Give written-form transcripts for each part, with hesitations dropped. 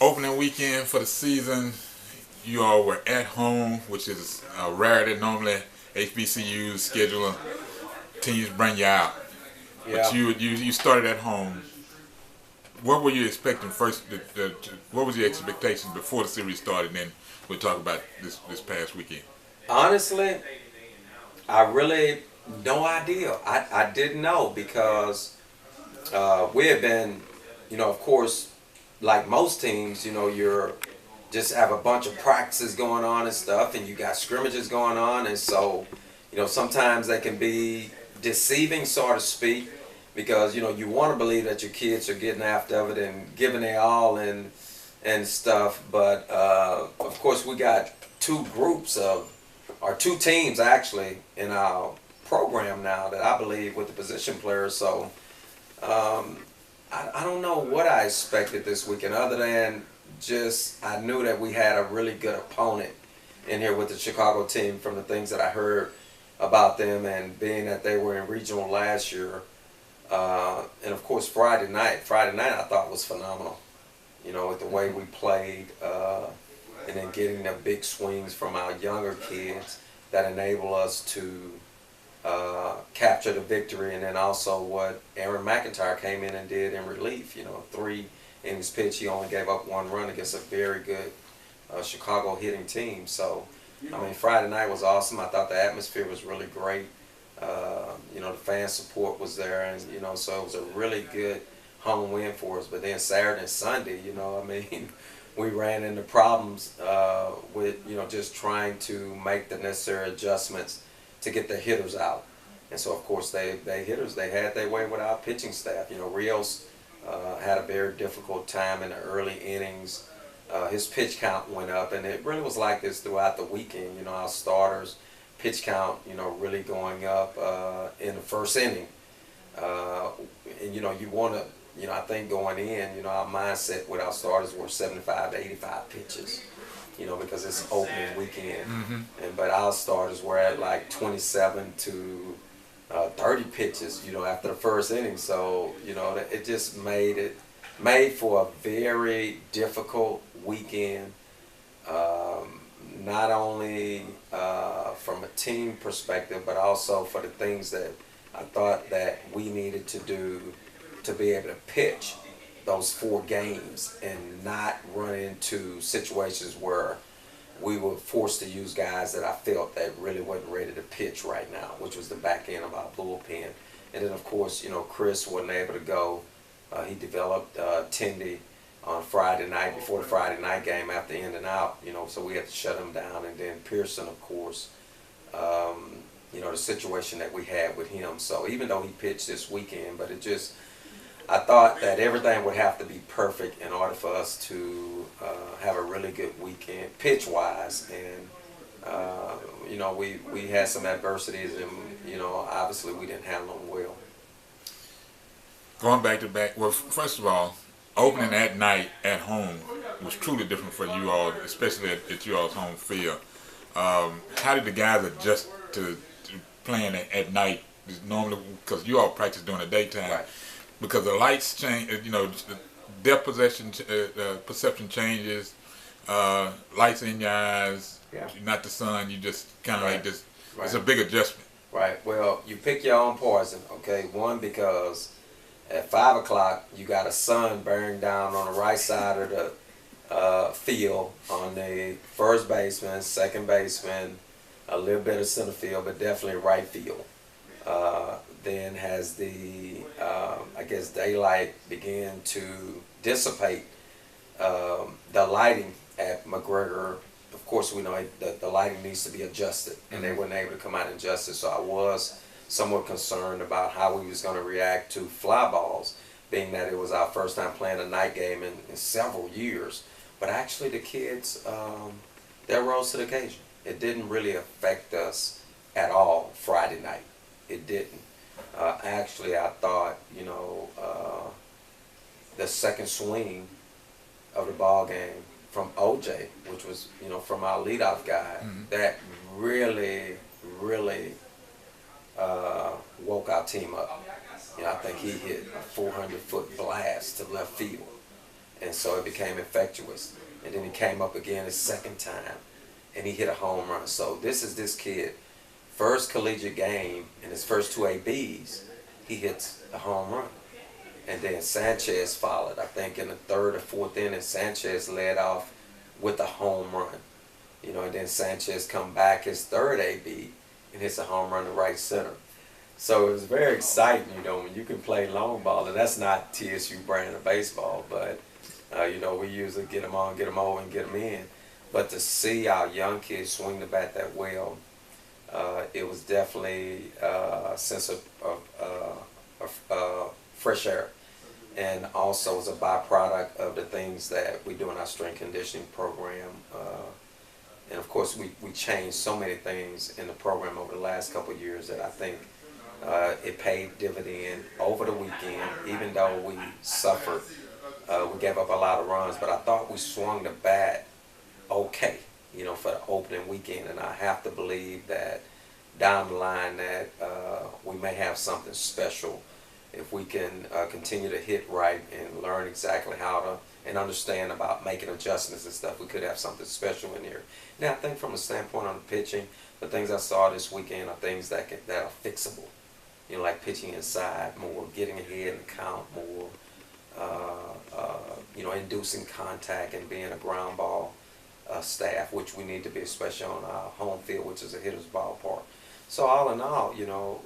Opening weekend for the season, you all were at home, which is a rarity. Normally, HBCUs schedule teams bring you out, but Yeah. you started at home. What were you expecting first? What was your expectation before the series started? And then we'll talk about this past weekend. Honestly, I really no idea. I didn't know because we had been, of course, like most teams, you're just have a bunch of practices going on and stuff, and you got scrimmages going on, and so, sometimes they can be deceiving, so to speak, because you want to believe that your kids are getting after it and giving their all and stuff, but of course we got two groups of or two teams actually in our program now that I believe with the position players. So I don't know what I expected this weekend other than just I knew that we had a really good opponent in here with the Chicago team from the things that I heard about them and being that they were in regional last year. And of course Friday night I thought was phenomenal. With the way we played and then getting the big swings from our younger kids that enable us to capture the victory, and then also what Aaron McIntyre came in and did in relief. 3 innings pitch, he only gave up 1 run against a very good Chicago hitting team. So, I mean, Friday night was awesome. I thought the atmosphere was really great. The fan support was there, and so it was a really good home win for us. But then Saturday and Sunday, I mean, we ran into problems with just trying to make the necessary adjustments to get the hitters out. And so of course they hitters, they had their way with our pitching staff. Rios had a very difficult time in the early innings. His pitch count went up, and it really was like this throughout the weekend. Our starters pitch count really going up in the first inning. And you want to I think going in, our mindset with our starters were 75 to 85 pitches, because it's opening weekend. But our starters were at like 27 to 30 pitches, after the first inning. So, it just made for a very difficult weekend, not only from a team perspective, but also for the things that I thought that we needed to do to be able to pitch those 4 games and not run into situations where we were forced to use guys that I felt that really wasn't ready to pitch right now, which was the back end of our bullpen. And then of course, Chris wasn't able to go. He developed Tindy on Friday night before the Friday night game after ending out, so we had to shut him down. And then Pearson, of course, the situation that we had with him. So even though he pitched this weekend, but I thought that everything would have to be perfect in order for us to have a really good weekend pitch-wise. And, we had some adversities, and, obviously we didn't handle them well. Going back to back, well, first of all, opening at night at home was truly different for you all, especially at you all's home field. How did the guys adjust to playing at night? Normally, because you all practice during the daytime. Right. Because the lights change, depth perception changes, lights in your eyes, Yeah. not the sun, you just kind of Right. like this, Right. it's a big adjustment. Right. Well, you pick your own poison, okay? One, because at 5 o'clock, you got a sun bearing down on the right side of the field on the first baseman, second baseman, a little bit of center field, but definitely right field. Then has the, daylight begin to dissipate. The lighting at McGregor, of course, we know that the lighting needs to be adjusted, and they weren't able to come out and adjust it. So I was somewhat concerned about how we was going to react to fly balls, being that it was our first time playing a night game in several years. But actually the kids, they rose to the occasion. It didn't really affect us at all Friday night. It didn't. Actually, I thought, the second swing of the ball game from OJ, which was, from our leadoff guy, that really, really woke our team up. I think he hit a 400-foot blast to left field. and so it became infectious. And then he came up again his second time, and he hit a home run. So this kid, first collegiate game in his first two ABs, he hits a home run. And then Sanchez followed. I think in the third or fourth inning, Sanchez led off with a home run. You know, and then Sanchez come back his third AB and hits a home run to right center. So it was very exciting, you know, when you can play long ball, and that's not TSU brand of baseball, but you know, we usually get them on, get them over, and get them in. But to see our young kids swing the bat that well, it was definitely a sense of fresh air, and also as a byproduct of the things that we do in our strength conditioning program. And of course, we changed so many things in the program over the last couple of years that I think it paid dividend over the weekend. Even though we suffered, we gave up a lot of runs, but I thought we swung the bat okay, you know, for the opening weekend. And I have to believe that down the line that we may have something special if we can continue to hit right and learn exactly how to and understand about making adjustments and stuff. We could have something special in here. Now, I think from a standpoint on the pitching, the things I saw this weekend are things that are fixable. You know, like pitching inside more, getting ahead in the count more, you know, inducing contact and being a ground ball staff, which we need to be, especially on our home field, which is a hitter's ballpark. So all in all, you know,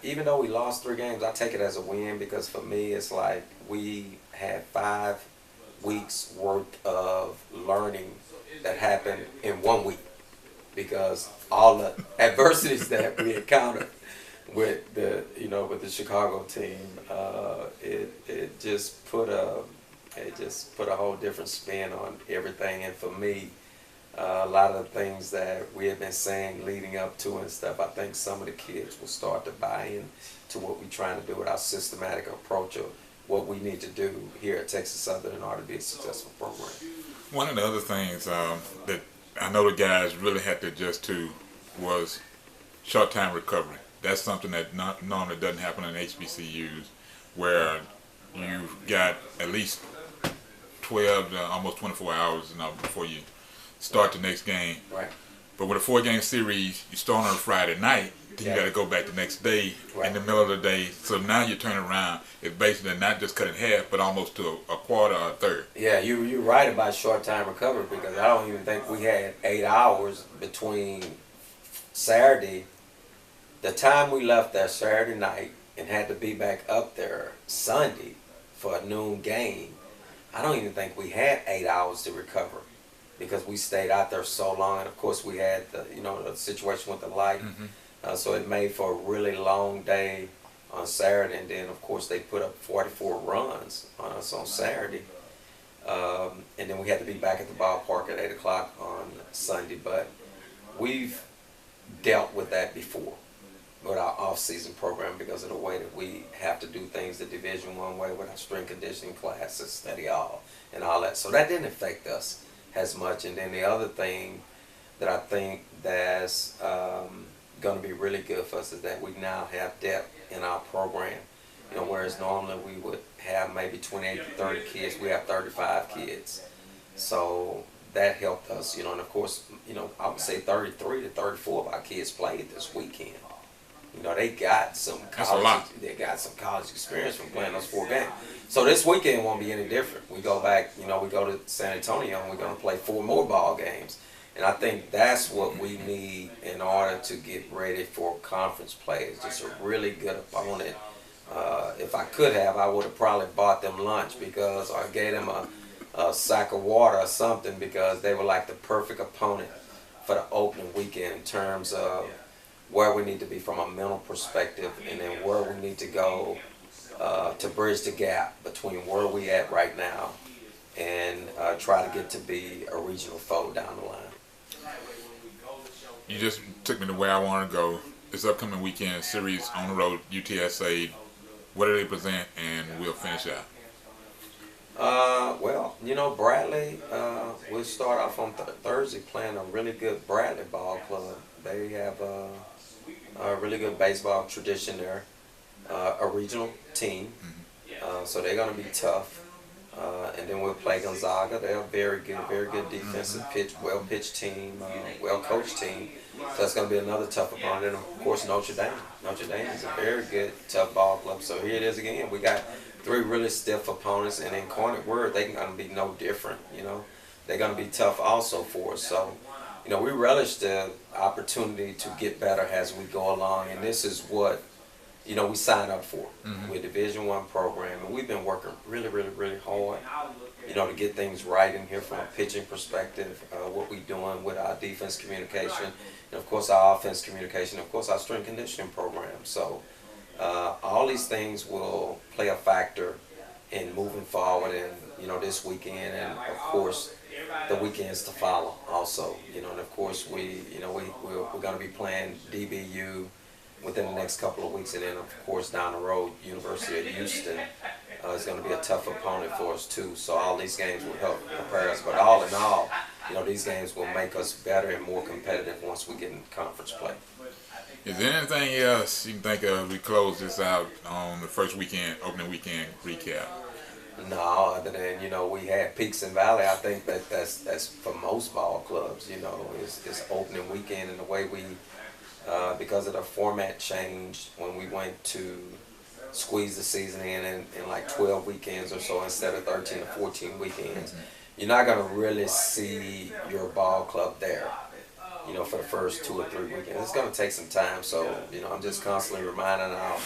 even though we lost 3 games, I take it as a win, because for me it's like we had 5 weeks worth of learning that happened in 1 week, because all the adversities that we encountered with the Chicago team, it just put a whole different spin on everything. And for me, a lot of the things that we have been saying leading up to and stuff, I think some of the kids will start to buy in to what we're trying to do with our systematic approach of what we need to do here at Texas Southern in order to be a successful program. One of the other things that I know the guys really had to adjust to was short time recovery. That's something that normally doesn't happen in HBCUs, where you've got at least 12 to almost 24 hours before you start the next game. Right. But with a 4-game series, you start on a Friday night, then you got to go back the next day in the middle of the day. So now you turn around, it's basically not just cut in half, but almost to a quarter or a third. Yeah, you're right about short time recovery, because I don't even think we had 8 hours between Saturday, the time we left there Saturday night and had to be back up there Sunday for a noon game. I don't even think we had 8 hours to recover, because we stayed out there so long. And of course we had the situation with the light. So it made for a really long day on Saturday, and then of course they put up 44 runs on us on Saturday. And then we had to be back at the ballpark at 8 o'clock on Sunday. But we've dealt with that before with our off-season program, because of the way that we have to do things the Division I way with our strength conditioning classes, study hall, and all that. So that didn't affect us as much. And then the other thing that I think that's going to be really good for us is that we now have depth in our program. You know, whereas normally we would have maybe 28 to 30 kids, we have 35 kids. So that helped us, you know. And of course, you know, I would say 33 to 34 of our kids played this weekend. You know, they got some college experience from playing those 4 games. So this weekend won't be any different. We go back, you know, we go to San Antonio and we're going to play 4 more ball games. And I think that's what we need in order to get ready for conference play. It's just a really good opponent. If I could have, I would have probably bought them lunch, because I gave them a sack of water or something, because they were like the perfect opponent for the opening weekend in terms of where we need to be from a mental perspective, and then where we need to go to bridge the gap between where we at right now and try to get to be a regional foe down the line. You just took me to where I want to go. This upcoming weekend series on the road, UTSA. What do they present, and we'll finish out? Well, you know, Bradley, we'll start off on Thursday playing a really good Bradley ball club. They have a really good baseball tradition there, a regional team, so they're going to be tough. and then we'll play Gonzaga. They're a very good defensive pitch, well-pitched team, well-coached team. So that's going to be another tough opponent. And of course, Notre Dame. Notre Dame is a very good, tough ball club. So here it is again. We got 3 really stiff opponents, and Incarnate Word, they're going to be no different. You know, they're going to be tough also for us. So, you know, we relish the opportunity to get better as we go along, and this is what, you know, we signed up for. We're a Division I program, and we've been working really hard, you know, to get things right in here from a pitching perspective, what we're doing with our defense communication, and of course our offense communication, of course our strength conditioning program. So all these things will play a factor in moving forward, and you know, this weekend, and of course the weekends to follow also. You know, and of course we're going to be playing DBU within the next couple of weeks, and then of course down the road University of Houston is going to be a tough opponent for us too. So all these games will help prepare us, but all in all, you know, these games will make us better and more competitive once we get in conference play. Is there anything else you can think of? We close this out on the first weekend, opening weekend recap. No, other than, you know, we had peaks and valley. I think that's for most ball clubs. You know, it's opening weekend, and the way we, because of the format change when we went to squeeze the season in like 12 weekends or so instead of 13 or 14 weekends, you're not going to really see your ball club there, you know, for the first 2 or 3 weekends. It's going to take some time. So, you know, I'm just constantly reminding our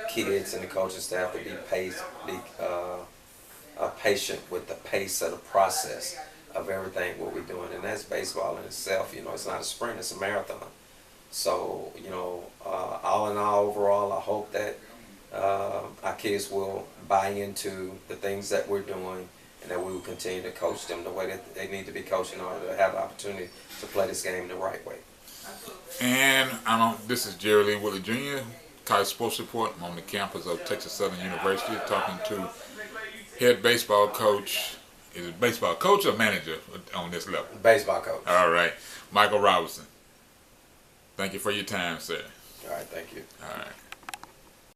kids and the coaching staff to be patient with the pace of the process of everything what we're doing. And that's baseball in itself. You know, it's not a sprint, it's a marathon. So, you know, all in all, overall, I hope that our kids will buy into the things that we're doing, and that we will continue to coach them the way that they need to be coached in order to have the opportunity to play this game the right way. And this is Jerry Lee Woodley Jr., College Sports Report. I'm on the campus of Texas Southern University talking to head baseball coach. Is it baseball coach or manager on this level? Baseball coach. All right. Micheal Robertson. Thank you for your time, sir. All right, thank you. All right.